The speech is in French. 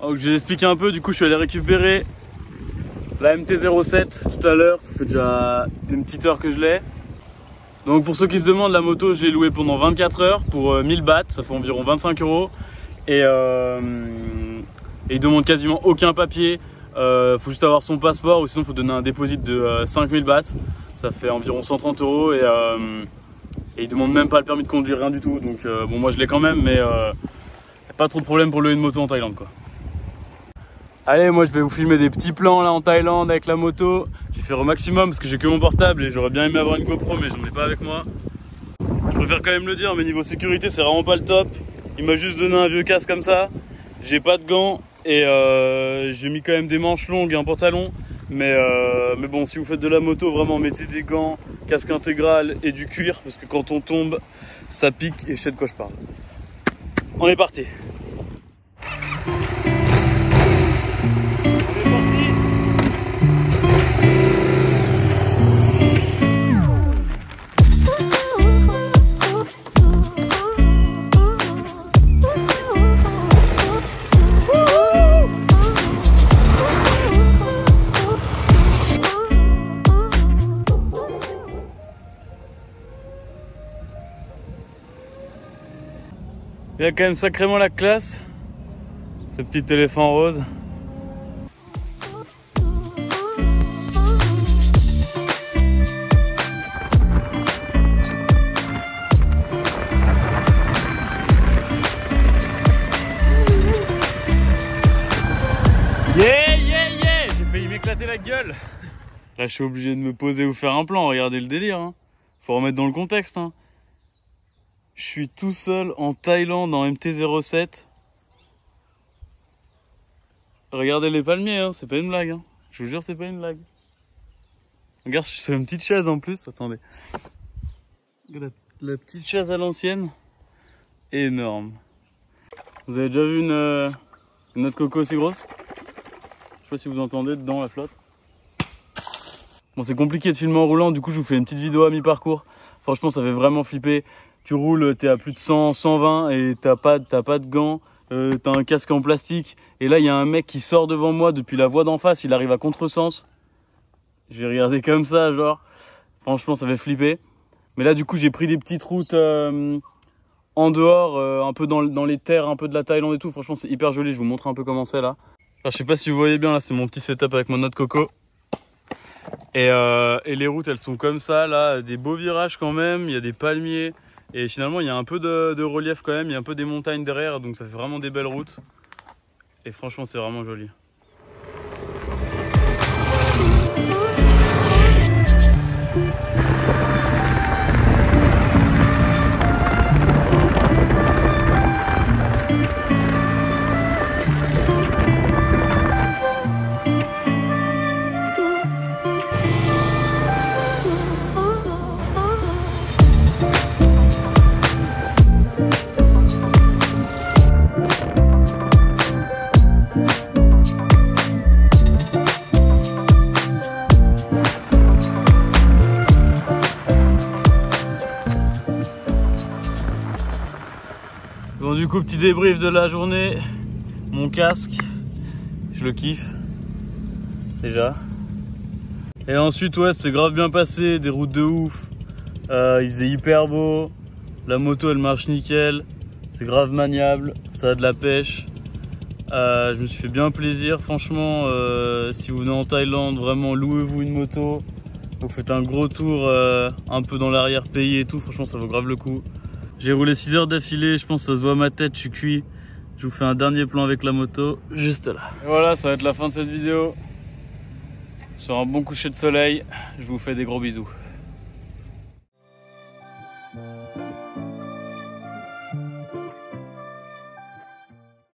Donc je vais expliquer un peu, du coup je suis allé récupérer la MT-07 tout à l'heure, ça fait déjà une petite heure que je l'ai. Donc pour ceux qui se demandent, la moto je l'ai louée pendant 24 heures pour 1000 bahts, ça fait environ 25 €. Et il demande quasiment aucun papier, faut juste avoir son passeport ou sinon il faut donner un dépôt de 5000 bahts, ça fait environ 130 € et il demande même pas le permis de conduire, rien du tout. Donc bon, moi je l'ai quand même, mais pas trop de problème pour louer une moto en Thaïlande quoi. Allez, moi je vais vous filmer des petits plans là en Thaïlande avec la moto. Je vais faire au maximum parce que j'ai que mon portable et j'aurais bien aimé avoir une GoPro mais j'en ai pas avec moi. Je préfère quand même le dire, mais niveau sécurité c'est vraiment pas le top. Il m'a juste donné un vieux casque comme ça. J'ai pas de gants et j'ai mis quand même des manches longues et un pantalon. Mais bon, si vous faites de la moto, vraiment mettez des gants, casque intégral et du cuir parce que quand on tombe, ça pique et je sais de quoi je parle. On est parti. Il y a quand même sacrément la classe, ce petit éléphant rose. Yeah, yeah, yeah! J'ai failli m'éclater la gueule. Là, je suis obligé de me poser ou faire un plan. Regardez le délire, hein. Faut remettre dans le contexte, hein. Je suis tout seul en Thaïlande en MT-07. Regardez les palmiers, hein, c'est pas une blague. Hein. Je vous jure, c'est pas une blague. Regarde, je suis sur une petite chaise en plus. Attendez. La petite chaise à l'ancienne. Énorme. Vous avez déjà vu une noix de coco aussi grosse? Je sais pas si vous entendez dedans la flotte. Bon, c'est compliqué de filmer en roulant, du coup, je vous fais une petite vidéo à mi-parcours. Franchement, ça fait vraiment flipper. Tu roules, t'es à plus de 100, 120 et t'as pas de gants, t'as un casque en plastique. Et là, il y a un mec qui sort devant moi depuis la voie d'en face, il arrive à contresens. Je vais regarder comme ça, genre. Franchement, ça fait flipper. Mais là, du coup, j'ai pris des petites routes en dehors, un peu dans les terres, un peu de la Thaïlande et tout. Franchement, c'est hyper joli. Je vous montre un peu comment c'est là. Alors, je sais pas si vous voyez bien, là, c'est mon petit setup avec mon noix de coco. Et les routes, elles sont comme ça, là, des beaux virages quand même. Il y a des palmiers. Et finalement, il y a un peu de relief quand même, il y a un peu des montagnes derrière, donc ça fait vraiment des belles routes. Et franchement, c'est vraiment joli. Bon, du coup, petit débrief de la journée. Mon casque, je le kiffe déjà. Et ensuite, ouais, c'est grave bien passé, des routes de ouf. Il faisait hyper beau. La moto, elle marche nickel. C'est grave maniable, ça a de la pêche. Je me suis fait bien plaisir, franchement. Si vous venez en Thaïlande, vraiment, louez-vous une moto. Vous faites un gros tour un peu dans l'arrière-pays et tout. Franchement, ça vaut grave le coup. J'ai roulé 6 heures d'affilée, je pense que ça se voit à ma tête, je suis cuit. Je vous fais un dernier plan avec la moto, juste là. Et voilà, ça va être la fin de cette vidéo. Sur un bon coucher de soleil, je vous fais des gros bisous.